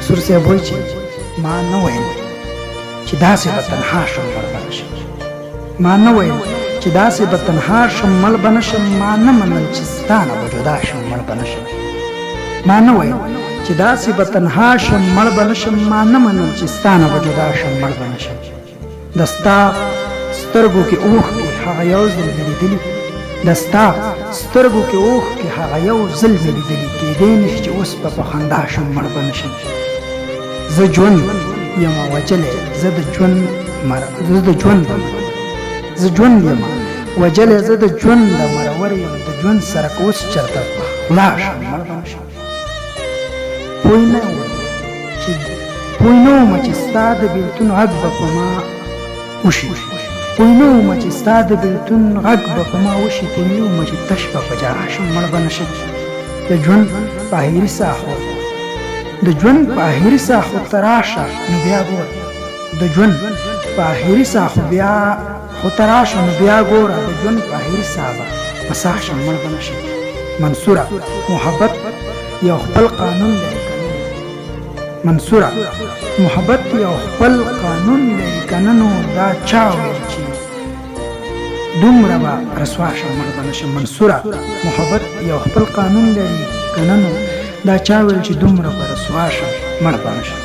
منصور صاحب وایي چې ما نه ویل چې داسې به تنها شم مړ به نه شم. ما نه ویل چې داسې به تنها شم مړ به نه شم. ما نه منل چې ستا نه به جدا شم مړ به نه شم. ما نه ویل چې داسې به تنها شم مړ به نه شم. ما نه منل چې ستا نه به جدا شم مړ به نه شم. د ستا سترګو کې اوښکې هغه یو ځل مې لیدلي. د ستا سترګو کې اوښکې هغه یو ځل مې لیدلي. کېدی نه شي چې اوس به په خندا شم مړ به نه شم. زه ژوند یم وجلی زه د ژوند زه ژوند یم وجلی زه د ژوند د مرور یم. د ژوند سره که اوس چېرته ولاړ شم مړ به نه شم. پوه نه وم چې ستا د بېلتون غږ به په ما وشي. پوه نه وم چې ستا د بېلتون غږ به په ما وشي. پوه نه وم چې تش به په جرا شم مړ به نه شم. د ژوند په اخري ساحو د ژوند په اخري ساحو ته راشه نو بیا ګوره. د ژوند په اخري ساحو بیا خو ته راشه نو بیا ګوره. د ژوند په اخري ساحه به مساح شم مړ به نه شم. منصوره محبت یو خپل قانون لري. منصوره محبت یو خپل قانون لري که نه نو دا چا ویل چې دومره به رسوا شم مړ به نه شم. منصوره محبت یو خپل قانون لري که نه نو دا چا ویل چې دومره به رسوا شم مړ به نه شم.